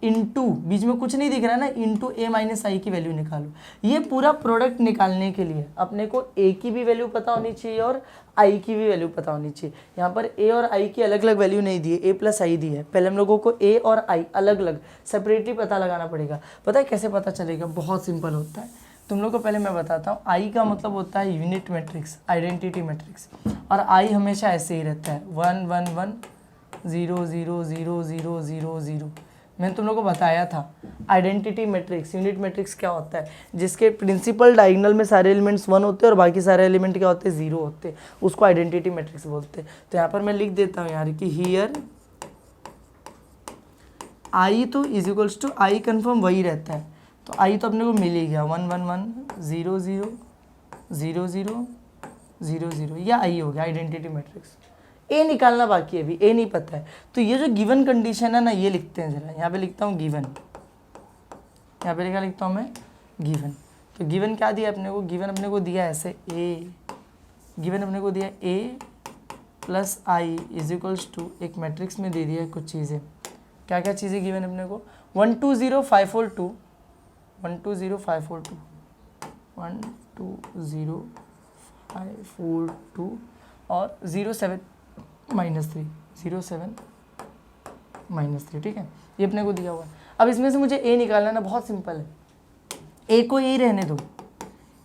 इंटू, बीच में कुछ नहीं दिख रहा है ना, इंटू a - i की वैल्यू निकालो। ये पूरा प्रोडक्ट निकालने के लिए अपने को a की भी वैल्यू पता होनी चाहिए और i की भी वैल्यू पता होनी चाहिए। यहाँ पर a और i की अलग अलग वैल्यू नहीं दी है, a + i दी है। पहले हम लोगों को a और i अलग अलग सेपरेटली पता लगाना पड़ेगा। पता है कैसे पता चलेगा, बहुत सिंपल होता है। तुम लोग को पहले मैं बताता हूँ, i का मतलब होता है यूनिट मैट्रिक्स, आइडेंटिटी मैट्रिक्स, और i हमेशा ऐसे ही रहता है 1 1 1 0 0 0 0 0 0। मैंने तुम लोगों को बताया था आइडेंटिटी मैट्रिक्स, यूनिट मैट्रिक्स क्या होता है, जिसके प्रिंसिपल डायगोनल में सारे एलिमेंट्स 1 होते हैं और बाकी सारे एलिमेंट क्या होते हैं, 0 होते हैं, उसको आइडेंटिटी मैट्रिक्स बोलते हैं। तो यहाँ पर मैं लिख देता हूँ यार कि हियर आई तो = आई कन्फर्म वही रहता है, तो आई तो अपने को मिल ही गया 1 1 1 0 0 0 0 0 0, यह आई हो गया आइडेंटिटी मैट्रिक्स। ए निकालना बाकी है, अभी ए नहीं पता है, तो ये जो गिवन कंडीशन है ना, ये लिखते हैं जरा। यहाँ पे लिखता हूँ गिवन, यहाँ पे क्या लिखता हूँ मैं, गिवन। तो गिवन क्या दिया अपने को, गिवन अपने को दिया ऐसे ए, गिवन अपने को दिया a + i = एक मैट्रिक्स में दे दिया है कुछ चीज़ें। क्या क्या चीज़ें गिवन अपने को, 1 2 0 5 4 2, 1 2 0 5 4 2, 1 2 0 5 4 2 और 0 7 -3, 0 7 -3, ठीक है, ये अपने को दिया हुआ है। अब इसमें से मुझे a निकालना है ना, बहुत सिंपल है, a को a रहने दो,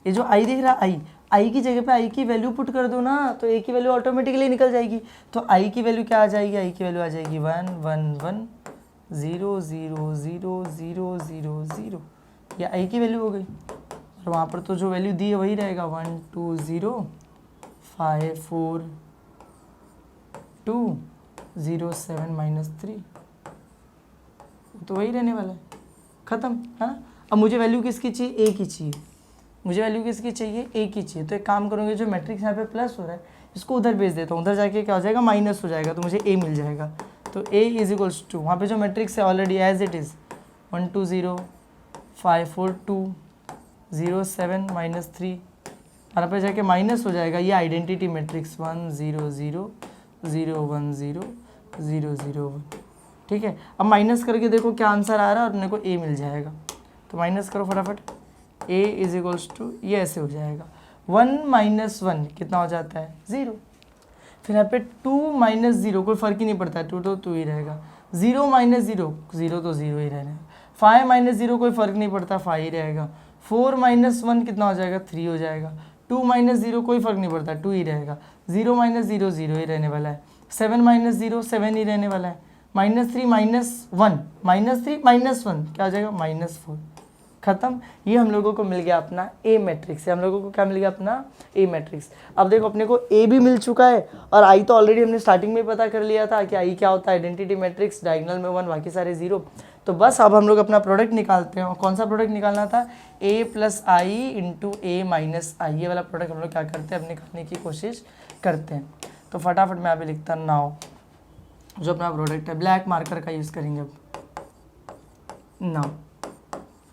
ये जो i दिख रहा है i की जगह पे i की वैल्यू पुट कर दो ना, तो a की वैल्यू ऑटोमेटिकली निकल जाएगी। तो i की वैल्यू क्या आ जाएगी, i की वैल्यू आ जाएगी 1 1 1 0 0 0 0 0 0, ये i की वैल्यू हो गई। और वहाँ पर तो जो वैल्यू दी है वही रहेगा, 1 2 0 5 4 2 0 7 -3, तो वही रहने वाला है, ख़त्म है ना। अब मुझे वैल्यू किसकी चाहिए, ए की चाहिए, मुझे वैल्यू किसकी चाहिए, ए की चाहिए। तो एक काम करूँगी, जो मैट्रिक्स यहाँ पे प्लस हो रहा है इसको उधर भेज देता हूँ, उधर जाके क्या हो जाएगा, माइनस हो जाएगा, तो मुझे ए मिल जाएगा। तो ए इज इक्वल्स टू, वहाँ पे जो मैट्रिक्स है ऑलरेडी एज इट इज़ 1 2 0 5 4 2 0 7 -3, यहाँ पे जाके माइनस हो जाएगा, ये आइडेंटिटी मैट्रिक्स 1 0 0 0 1 0 0 0 1, ठीक है। अब माइनस करके देखो क्या आंसर आ रहा है और अपने को ए मिल जाएगा। तो माइनस करो फटाफट, ए इज इक्वल्स टू, ये ऐसे हो जाएगा 1 - 1 कितना हो जाता है, 0। फिर यहाँ पे 2 - 0 कोई फ़र्क ही नहीं पड़ता है, 2 तो 2 ही रहेगा, 0 - 0 0 तो 0 ही रहेगा, 5 - 0 कोई फ़र्क नहीं पड़ता, 5 ही रहेगा, 4 - 1 कितना हो जाएगा, 3 हो जाएगा, 2 - 0 कोई फ़र्क नहीं पड़ता, 2 ही रहेगा, 0 - 0 0 ही रहने वाला है, 7 - 0 7 ही रहने वाला है, -3 - 1 -3 - 1 क्या हो जाएगा, -4, खत्म। ये हम लोगों को मिल गया अपना ए मैट्रिक्स, हम लोगों को क्या मिल गया, अपना ए मैट्रिक्स। अब देखो अपने को ए भी मिल चुका है और आई तो ऑलरेडी हमने स्टार्टिंग में पता कर लिया था कि आई क्या होता है, आइडेंटिटी मैट्रिक्स, डायगोनल में 1 बाकी सारे 0। तो बस अब हम लोग अपना प्रोडक्ट निकालते हैं। और कौन सा प्रोडक्ट निकालना था, a + i into a - i, ये वाला प्रोडक्ट हम लोग क्या करते हैं, अब निकालने की कोशिश करते हैं। तो फटाफट मैं यहाँ पे लिखता नाउ, जो अपना प्रोडक्ट है ब्लैक मार्कर का यूज़ करेंगे अब, नाउ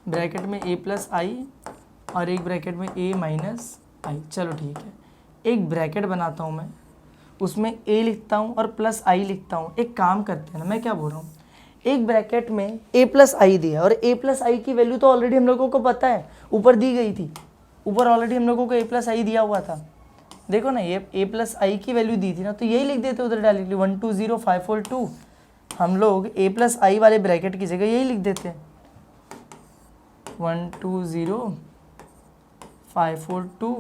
ब्रैकेट में a + i और एक ब्रैकेट में a - i, चलो ठीक है। एक ब्रैकेट बनाता हूँ मैं, उसमें a लिखता हूँ और +i लिखता हूँ। एक काम करते हैं ना, मैं क्या बोल रहा हूँ, एक ब्रैकेट में a + i दिया और a + i की वैल्यू तो ऑलरेडी हम लोगों को पता है, ऊपर दी गई थी, ऊपर ऑलरेडी हम लोगों को a + i दिया हुआ था, देखो ना, ये a + i की वैल्यू दी थी ना, तो यही लिख देते उधर डायरेक्टली, 1 2 0 5 4 2, हम लोग a + i वाले ब्रैकेट की जगह यही लिख देते हैं, 1 2 0 5 4 2,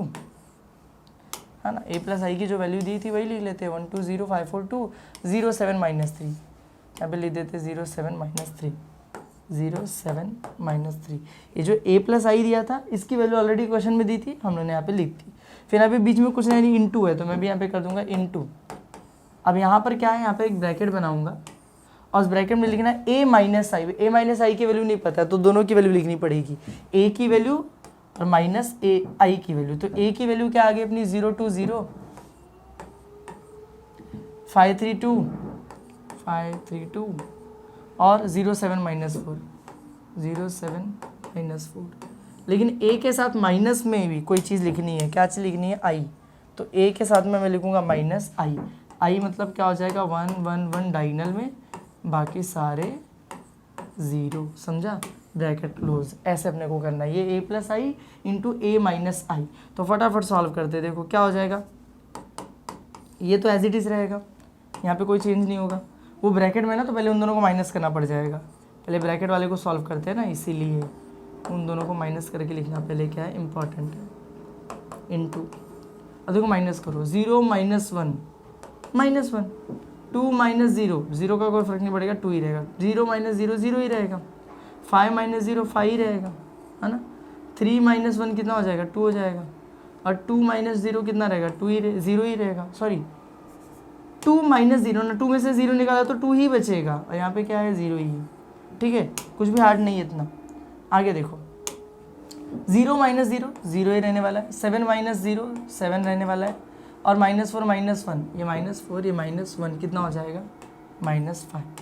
है ना। a + i की जो वैल्यू दी थी वही लिख लेते हैं, 1 2 0 5 4 2 0 7 -3, यहाँ पे लिख देते 0 7 -3 0 7 -3। ये जो a + i दिया था इसकी वैल्यू ऑलरेडी क्वेश्चन में दी थी, हम लोगों ने यहाँ पे लिख दी। फिर यहाँ पे बीच में कुछ नहीं, इंटू है, तो मैं भी यहाँ पे कर दूंगा इंटू। अब यहाँ पर क्या है, यहाँ पे एक ब्रैकेट बनाऊंगा और उस ब्रैकेट में लिखना है a - i की वैल्यू नहीं पता है तो दोनों की वैल्यू लिखनी पड़ेगी, a की वैल्यू और -i की वैल्यू। तो a की वैल्यू क्या आ गई अपनी, 0 2 0 5 3 2 5 3 2 और 0 7 -4 0 7 -4। लेकिन a के साथ माइनस में भी कोई चीज़ लिखनी है, क्या चीज़ लिखनी है, i। तो a के साथ में मैं लिखूंगा -i, i मतलब क्या हो जाएगा, 1 1 1 डायगोनल में, बाकी सारे 0, समझा, ब्रैकेट क्लोज। ऐसे अपने को करना है, ये a + i into a - i। तो फटाफट सॉल्व करते, देखो क्या हो जाएगा, ये तो एज इट इज़ रहेगा, यहाँ पे कोई चेंज नहीं होगा। वो ब्रैकेट में ना, तो पहले उन दोनों को माइनस करना पड़ जाएगा, पहले ब्रैकेट वाले को सॉल्व करते हैं ना, इसीलिए उन दोनों को माइनस करके लिखना पहले क्या है, इम्पॉर्टेंट है, इंटू। अब देखो माइनस करो, 0 - 1 -1 2 - 0 0 का कोई फर्क नहीं पड़ेगा, 2 ही रहेगा, 0 - 0 0 ही रहेगा, 5 - 0 5 ही रहेगा, है ना। 3 - 1 कितना हो जाएगा, 2 हो जाएगा, और 2 - 0 कितना रहेगा, 0 ही रहेगा, सॉरी 2 - 0 ना, 2 में से 0 निकाला तो 2 ही बचेगा, और यहाँ पे क्या है, 0 ही है, ठीक है, कुछ भी हार्ड नहीं है इतना। आगे देखो, 0 - 0 0 ही रहने वाला है, 7 - 0 7 रहने वाला है, और -4 -1, ये -4 ये -1 कितना हो जाएगा, -5।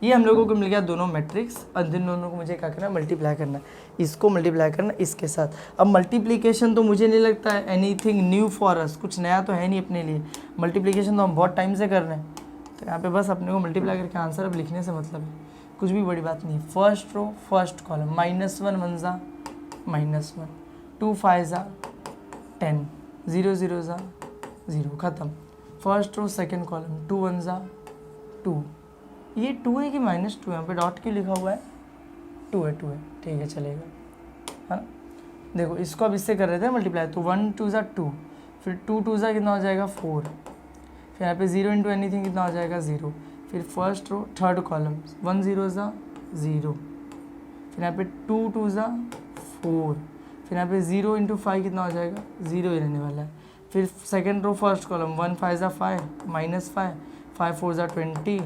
ये हम लोगों को मिल गया दोनों मैट्रिक्स, और जिन दोनों को मुझे क्या करना है, मल्टीप्लाई करना है, इसको मल्टीप्लाई करना इसके साथ। अब मल्टीप्लिकेशन तो मुझे नहीं लगता है एनीथिंग न्यू फॉर अस, कुछ नया तो है नहीं अपने लिए, मल्टीप्लिकेशन तो हम बहुत टाइम से कर रहे हैं। तो यहाँ पे बस अपने को मल्टीप्लाई करके आंसर अब लिखने से मतलब है, कुछ भी बड़ी बात नहीं है। फर्स्ट रो फर्स्ट कॉलम, -1 1 ज़ा -1, 2 5 ज़ा 10, 0 0 ज़ा 0, ख़त्म। फर्स्ट रो सेकेंड कॉलम, 2 1 ज़ा 2, ये 2 है कि -2, यहाँ पे डॉट क्यों लिखा हुआ है, 2 है ठीक है, चलेगा, है ना। देखो इसको अब इससे कर रहे थे मल्टीप्लाई, तो 1 2 ज़ा 2, फिर 2 2 ज़ा कितना हो जाएगा 4, फिर यहाँ पे 0 इंटू एनीथिंग कितना हो जाएगा 0, फिर फर्स्ट रो थर्ड कॉलम 1 0 ज़ा 0, फिर यहाँ पे 2 2 ज़ा 4, फिर यहाँ पे 0 इंटू 5 कितना हो जाएगा 0 ही रहने वाला है, फिर सेकेंड रो फर्स्ट कॉलम 1 5 ज़ा 5 -5, 5 4 ज़ा 20,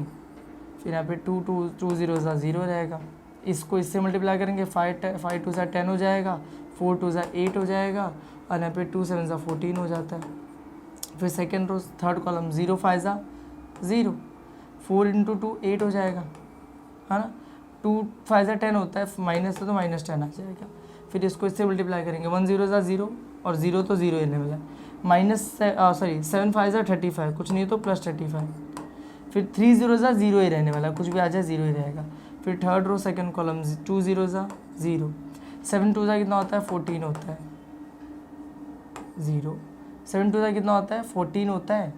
फिर यहाँ पे 2 0 0 रहेगा, इसको इससे मल्टीप्लाई करेंगे 5 2 10 हो जाएगा, 4 2 8 हो जाएगा, और यहाँ पे 2 7 14 हो जाता है। फिर सेकेंड रो थर्ड कॉलम 0 5 0, 4 × 2 8 हो जाएगा, है ना। 2 5 10 होता है, माइनस है तो -10 आ जाएगा। फिर इसको इससे मल्टीप्लाई करेंगे 1 0 0 और 0 तो 0 रहने वाला है, 7 5 35, कुछ नहीं तो +35। फिर 3 0 0 ही रहने वाला है, कुछ भी आ जाए 0 ही रहेगा। फिर थर्ड रो सेकंड कॉलम 2 0 0, 7 2 कितना होता है 14 होता है, 0 7 2 कितना होता है 14 होता है,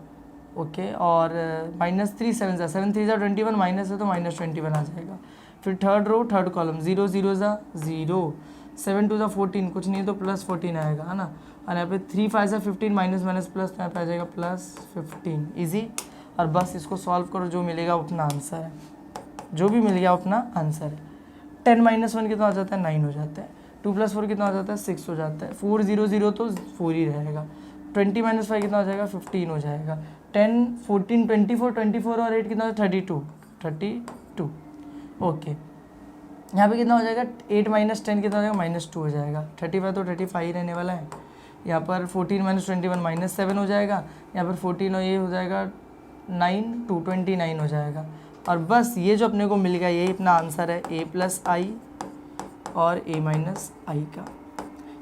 ओके। और -3 7 7 3 21, माइनस है तो -21 आ जाएगा। फिर थर्ड रो थर्ड कॉलम 0 0 0, 7 2 14, कुछ नहीं तो +14 आएगा, है ना। और यहाँ पे 3 5 15, माइनस माइनस प्लस, तो यहाँ पे आ जाएगा +15, ईजी। और बस इसको सॉल्व करो, जो मिलेगा अपना आंसर है, जो भी मिल गया अपना आंसर है। 10 - 1 कितना हो जाता है 9 हो जाता है, 2 + 4 कितना हो जाता है 6 हो जाता है, 4 0 0 तो 4 ही रहेगा, 20 - 5 कितना हो जाएगा 15 हो जाएगा, 10 14 24 और 8 कितना हो जाएगा 32, ओके। यहाँ पे कितना हो जाएगा 8 - 10 कितना हो जाएगा -2 हो जाएगा, 35 तो 35 ही रहने वाला है। यहाँ पर 14 - 21 -7 हो जाएगा, यहाँ पर 14 और ये हो जाएगा 9 2 29 हो जाएगा। और बस ये जो अपने को मिल गया यही अपना आंसर है, a + i और a - i का।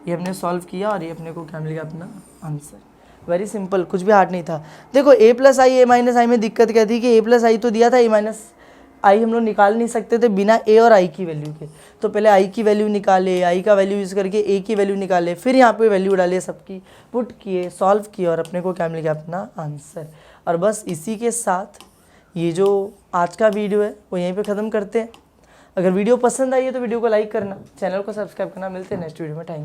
ये हमने सॉल्व किया और ये अपने को क्या मिल गया अपना आंसर। वेरी सिंपल, कुछ भी हार्ड नहीं था। देखो a + i a - i में दिक्कत क्या थी कि a + i तो दिया था, a - i हम लोग निकाल नहीं सकते थे बिना a और i की वैल्यू के। तो पहले i की वैल्यू निकाले, i का वैल्यू यूज़ करके a की वैल्यू निकाले, फिर यहाँ पे वैल्यू डाले, सबकी पुट किए, सॉल्व किए और अपने को क्या मिल गया अपना आंसर। और बस इसी के साथ ये जो आज का वीडियो है वो यहीं पे ख़त्म करते हैं। अगर वीडियो पसंद आई है तो वीडियो को लाइक करना, चैनल को सब्सक्राइब करना। मिलते हैं नेक्स्ट वीडियो में, थैंक यू।